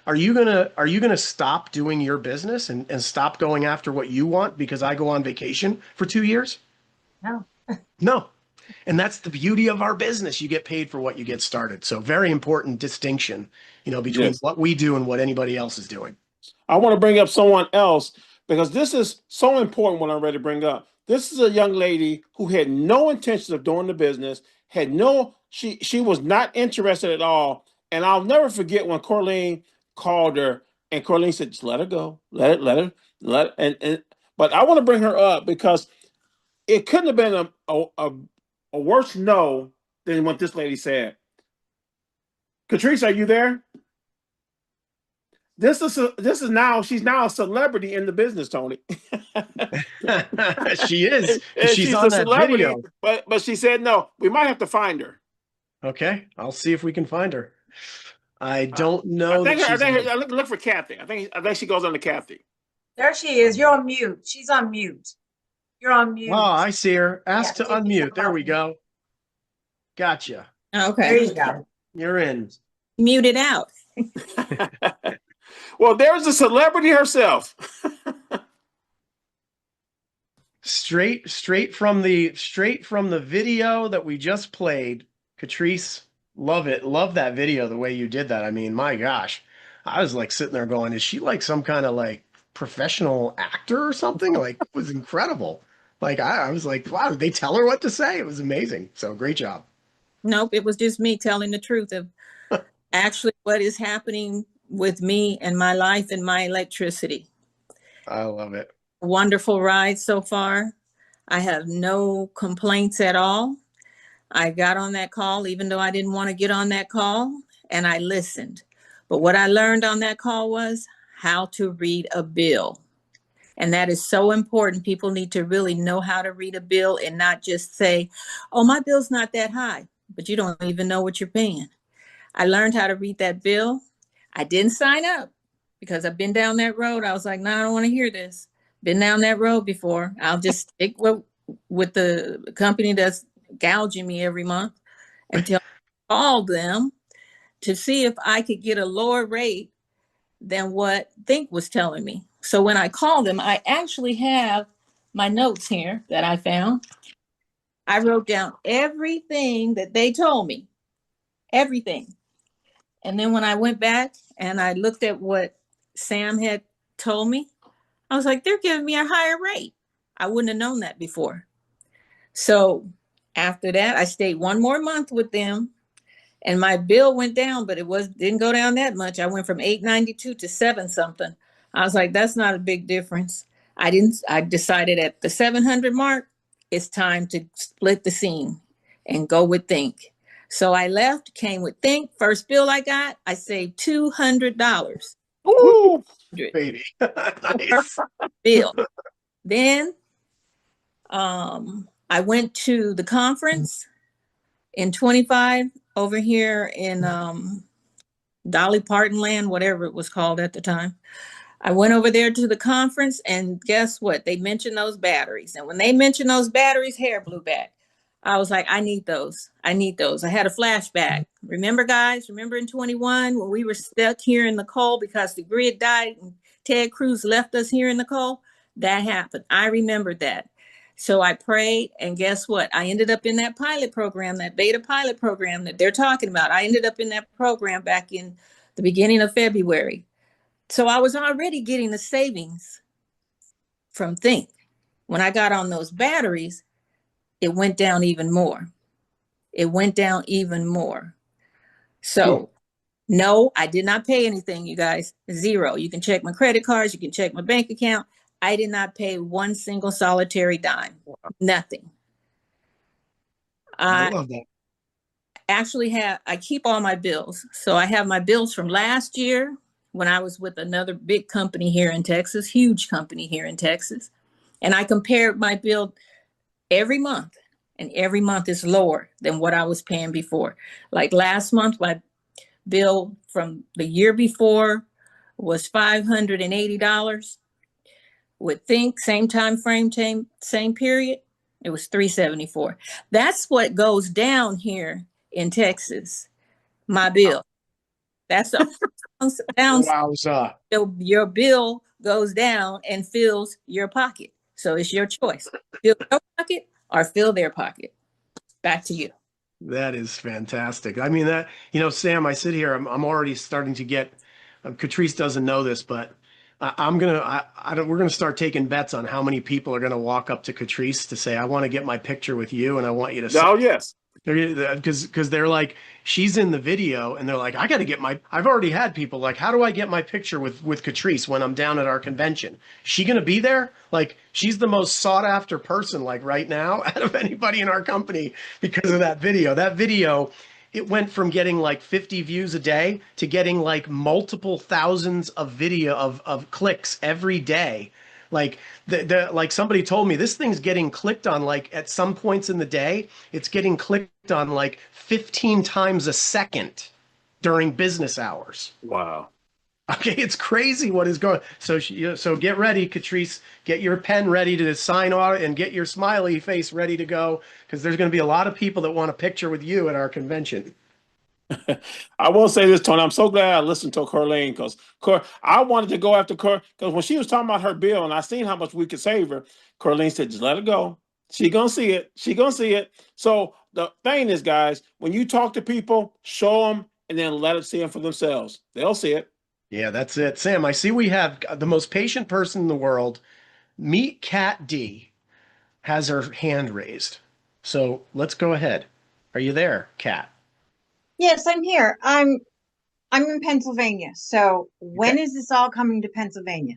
are you gonna stop doing your business and stop going after what you want because I go on vacation for 2 years? No. No. And that's the beauty of our business. You get paid for what you get started. So very important distinction, between Yes. what we do and what anybody else is doing. I want to bring up someone else because this is so important what I'm ready to bring up. This is a young lady who had no intention of doing the business, she was not interested at all. And I'll never forget when Corleen called her and Corleen said, just let her go. But I want to bring her up because it couldn't have been a worse no than what this lady said. Catrice, are you there? She's now a celebrity in the business, Tony. She is. She's on a that celebrity, video. but she said no. We might have to find her. Okay, I'll see if we can find her. I don't know. Look for Kathy. I think she goes under Kathy. There she is. You're on mute. She's on mute. You're on mute. Oh, I see her. Ask to Yeah, unmute. There we go. Gotcha. Okay. There you go. You're in. Muted out. Well, there's a celebrity herself. Straight from the video that we just played. Catrice, love it. Love that video, the way you did that. I mean, my gosh. I was like sitting there going, is she like some kind of like professional actor or something? Like, it was incredible. Like, I was like, wow, did they tell her what to say? It was amazing. So great job. Nope, it was just me telling the truth of actually what is happening with me and my life and my electricity. I love it. Wonderful ride so far. I have no complaints at all. I got on that call, even though I didn't want to get on that call, and I listened. But what I learned on that call was how to read a bill. And that is so important. People need to really know how to read a bill and not just say, oh, my bill's not that high, but you don't even know what you're paying. I learned how to read that bill. I didn't sign up because I've been down that road. I was like, no, I don't want to hear this. Been down that road before. I'll just stick with the company that's gouging me every month until I called them to see if I could get a lower rate than what Think was telling me. So when I called them, I actually have my notes here that I found. I wrote down everything that they told me, everything. And then when I went back and I looked at what Sam had told me, I was like, they're giving me a higher rate. I wouldn't have known that before. So after that, I stayed one more month with them and my bill went down, but didn't go down that much. I went from $8.92 to $7 something. I was like, that's not a big difference. I decided at the 700 mark, it's time to split the scene and go with Think. So I left, came with Think. First bill I got, I saved $200. Ooh, baby. Nice. Bill. Then I went to the conference in 25 over here in Dolly Parton Land, whatever it was called at the time. I went over there to the conference and guess what? They mentioned those batteries. And when they mentioned those batteries, hair blew back. I was like, I need those. I need those. I had a flashback. Remember, guys? Remember in 21 when we were stuck here in the cold because the grid died and Ted Cruz left us here in the cold? That happened. I remembered that. So I prayed, and guess what? I ended up in that pilot program, that beta pilot program that they're talking about. I ended up in that program back in the beginning of February. So I was already getting the savings from Think. When I got on those batteries, it went down even more. It went down even more. So no, I did not pay anything, you guys. Zero. You can check my credit cards. You can check my bank account. I did not pay one single solitary dime. Nothing. I love that. Actually I keep all my bills. So I have my bills from last year when I was with another big company here in Texas, huge company here in Texas. And I compared my bill every month, and every month is lower than what I was paying before. Like last month, my bill from the year before was $580. With Think, same time frame, same period, it was $374. That's what goes down here in Texas, my bill. That's the Wowza. Your bill goes down and fills your pocket. So it's your choice. Fill your pocket or fill their pocket. Back to you. That is fantastic. I mean, that, Sam, I sit here, I'm already starting to get, Catrice doesn't know this, but we're gonna start taking bets on how many people are gonna walk up to Catrice to say, I want to get my picture with you, and I want you to Oh, yes. because they're like, she's in the video, and they're like, I've already had people like, how do I get my picture with Catrice when I'm down at our convention? She gonna be there? Like, she's the most sought after person like right now out of anybody in our company because of that video. That video, it went from getting like 50 views a day to getting like multiple thousands of video of clicks every day. Like like somebody told me, this thing's getting clicked on like at some points in the day, it's getting clicked on like 15 times a second during business hours. Wow. Okay, it's crazy what is going. So get ready, Catrice. Get your pen ready to sign on and get your smiley face ready to go, because there's going to be a lot of people that want a picture with you at our convention. I will say this, Tony. I'm so glad I listened to Corleen, because I wanted to go after because when she was talking about her bill and I seen how much we could save her, Corleen said, just let it go. She gonna see it. She gonna see it. So the thing is, guys, when you talk to people, show them and then let them see them for themselves. They'll see it. Yeah, that's it. Sam, I see we have the most patient person in the world. Meet Kat D. has her hand raised. So let's go ahead. Are you there, Kat? Yes, I'm here. I'm in Pennsylvania. So when is this all coming to Pennsylvania?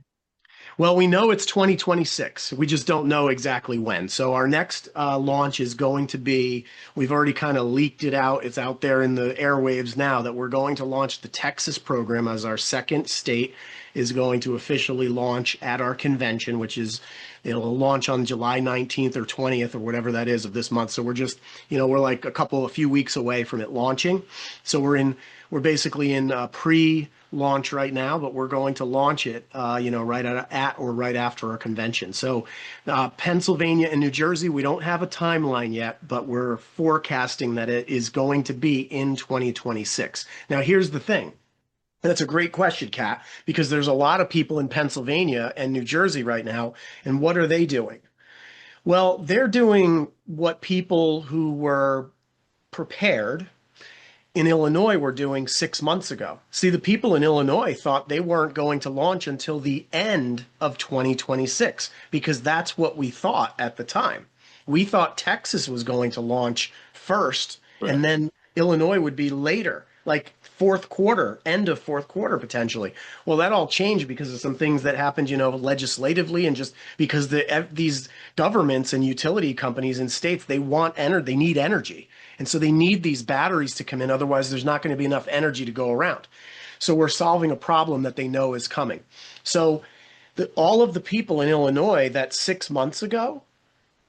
Well, we know it's 2026. We just don't know exactly when. So our next launch is going to be, we've already kind of leaked it out. It's out there in the airwaves now that we're going to launch the Texas program as our second state is going to officially launch at our convention, which is, it'll launch on July 19th or 20th or whatever that is of this month. So we're just, we're like a few weeks away from it launching. So we're basically in pre-launch right now, but we're going to launch it, right at or right after our convention. So Pennsylvania and New Jersey, we don't have a timeline yet, but we're forecasting that it is going to be in 2026. Now, here's the thing. That's a great question, Kat, because there's a lot of people in Pennsylvania and New Jersey right now, and what are they doing? Well, they're doing what people who were prepared in Illinois were doing 6 months ago. See, the people in Illinois thought they weren't going to launch until the end of 2026, because that's what we thought at the time. We thought Texas was going to launch first, right, and then Illinois would be later, like fourth quarter, end of fourth quarter potentially. Well, that all changed because of some things that happened, legislatively, and just because these governments and utility companies in states, they need energy. And so they need these batteries to come in. Otherwise, there's not going to be enough energy to go around. So we're solving a problem that they know is coming. So all of the people in Illinois that 6 months ago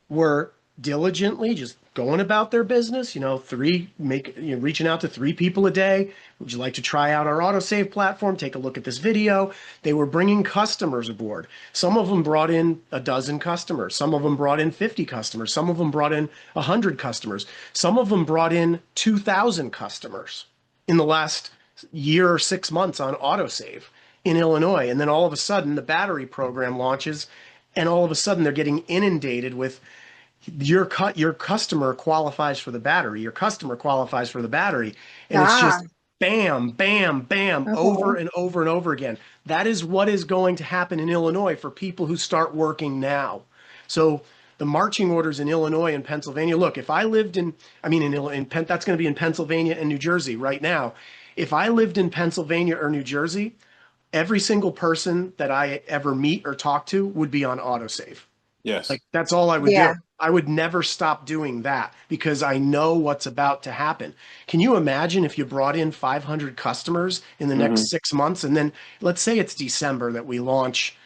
were diligently just going about their business, reaching out to 3 people a day. Would you like to try out our autosave platform? Take a look at this video. They were bringing customers aboard. Some of them brought in 12 customers. Some of them brought in 50 customers. Some of them brought in 100 customers. Some of them brought in 2,000 customers in the last year or 6 months on autosave in Illinois. And then all of a sudden the battery program launches, and all of a sudden they're getting inundated with your customer qualifies for the battery. Your customer qualifies for the battery. And it's just bam, bam, bam, over and over and over again. That is what is going to happen in Illinois for people who start working now. So the marching orders in Illinois and Pennsylvania, look, if I lived that's going to be in Pennsylvania and New Jersey right now. If I lived in Pennsylvania or New Jersey, every single person that I ever meet or talk to would be on autosave. Yes. Like, that's all I would do. I would never stop doing that because I know what's about to happen. Can you imagine if you brought in 500 customers in the next 6 months, and then let's say it's December that we launch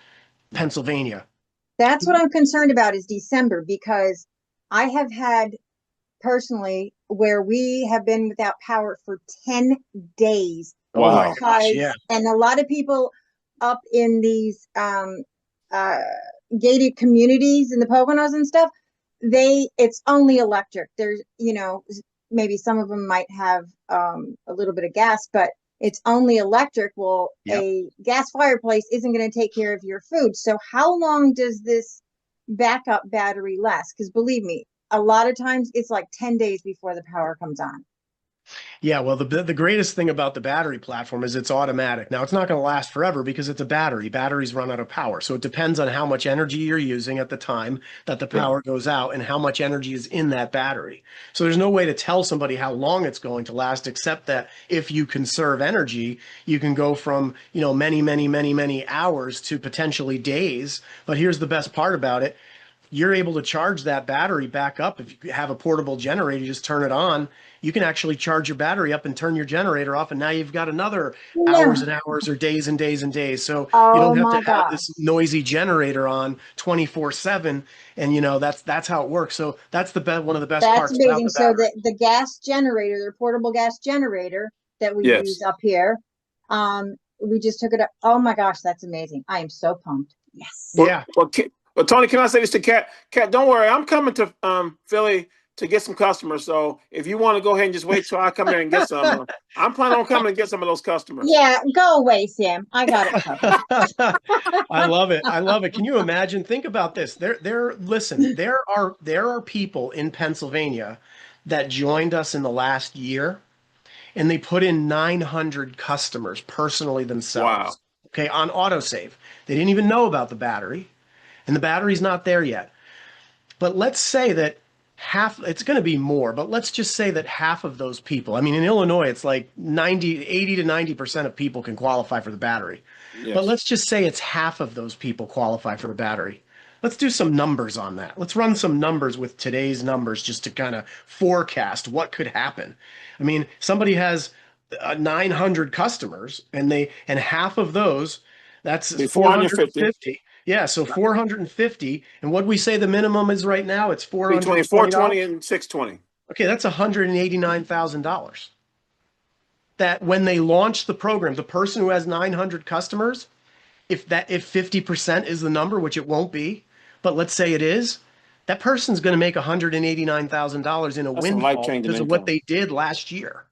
Pennsylvania? That's what I'm concerned about, is December, because I have had personally where we have been without power for 10 days. Wow. And a lot of people up in these gated communities in the Poconos and stuff, it's only electric. There's, maybe some of them might have a little bit of gas, but it's only electric. Well, a gas fireplace isn't going to take care of your food. So how long does this backup battery last? Because believe me, a lot of times it's like 10 days before the power comes on. Yeah, well, the greatest thing about the battery platform is it's automatic. Now, it's not going to last forever because it's a battery. Batteries run out of power. So it depends on how much energy you're using at the time that the power goes out and how much energy is in that battery. So there's no way to tell somebody how long it's going to last, except that if you conserve energy, you can go from, many hours to potentially days. But here's the best part about it. You're able to charge that battery back up. If you have a portable generator, you just turn it on. You can actually charge your battery up and turn your generator off, and now you've got another hours and hours or days and days and days. So you don't have to have this noisy generator on 24/7, and that's how it works. So that's one of the best parts. That's amazing. About the battery. So the gas generator, the portable gas generator that we use up here, we just took it up. Oh my gosh, that's amazing! I am so pumped. Yes. Well, Tony, can I say this to Kat? Kat, don't worry. I'm coming to Philly to get some customers. So if you want to go ahead and just wait till I come there and get some, I'm planning on coming and get some of those customers. Yeah, go away, Sam. I got it covered. I love it. I love it. Can you imagine? Think about this. Listen, there are people in Pennsylvania that joined us in the last year, and they put in 900 customers personally themselves. Wow. Okay, on autosave. They didn't even know about the battery. And the battery's not there yet. But let's say that it's going to be more, but let's just say that half of those people, I mean, in Illinois, it's like 80 to 90% of people can qualify for the battery. Yes. But let's just say it's half of those people qualify for the battery. Let's do some numbers on that. Let's run some numbers with today's numbers just to kind of forecast what could happen. I mean, somebody has 900 customers and half of those, that's 450. Yeah, so 450, and what we say the minimum is right now, it's $420. Between 420 and 620. Okay, that's $189,000. That when they launch the program, the person who has 900 customers, if 50% is the number, which it won't be, but let's say it is, that person's going to make $189,000 in a windfall because of what they did last year.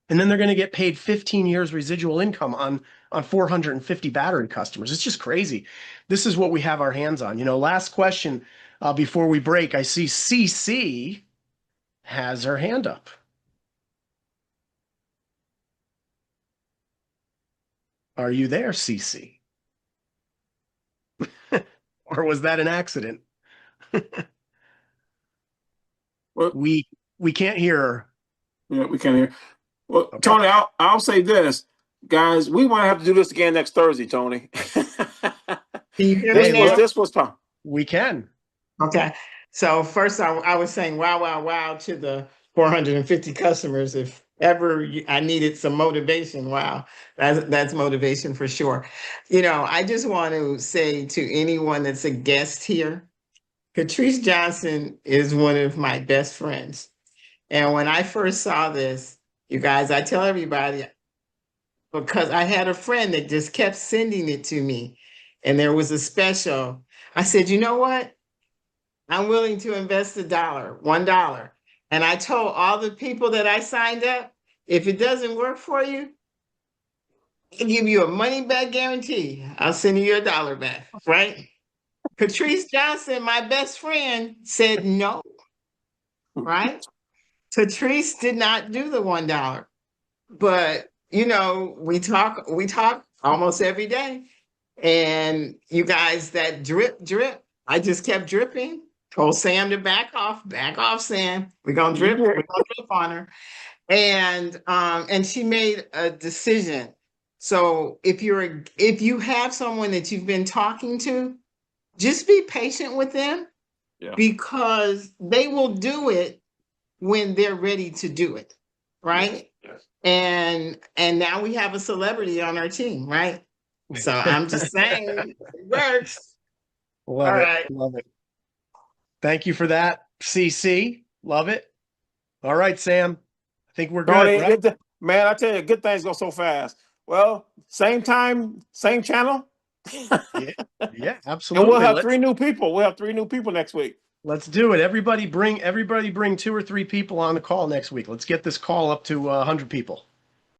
And then they're going to get paid 15 years residual income on 450 battery customers. It's just crazy. This is what we have our hands on. Last question before we break. I see CC has her hand up. Are you there, CC? Or was that an accident? We can't hear her. Yeah, we can't hear. Well, okay. Tony, I'll say this, guys. We might have to do this again next Thursday, Tony. This was fun. We can. Okay. So first, I was saying, wow to the 450 customers. If ever I needed some motivation, wow, that's motivation for sure. I just want to say to anyone that's a guest here, Catrice Johnson is one of my best friends. And when I first saw this, you guys, I tell everybody, because I had a friend that just kept sending it to me, and there was a special. I said, you know what? I'm willing to invest $1. And I told all the people that I signed up, if it doesn't work for you, I'll give you a money back guarantee. I'll send you $1 back, right? Catrice Johnson, my best friend, said no, right? Catrice did not do the $1, but we talk almost every day, and you guys, that drip, I just kept dripping. Told Sam to back off, Sam. We're gonna drip on her, and she made a decision. So if you have someone that you've been talking to, just be patient with them, because they will do it when they're ready to do it, right? Yes. And now we have a celebrity on our team, right? So I'm just saying, it works. Love it. Thank you for that, CC. Love it. All right, Sam. I think we're good. Tony, right? Man, I tell you, good things go so fast. Well, same time, same channel. Yeah, absolutely. And we'll have 3 new people. We'll have 3 new people next week. Let's do it. Everybody bring 2 or 3 people on the call next week. Let's get this call up to 100 people.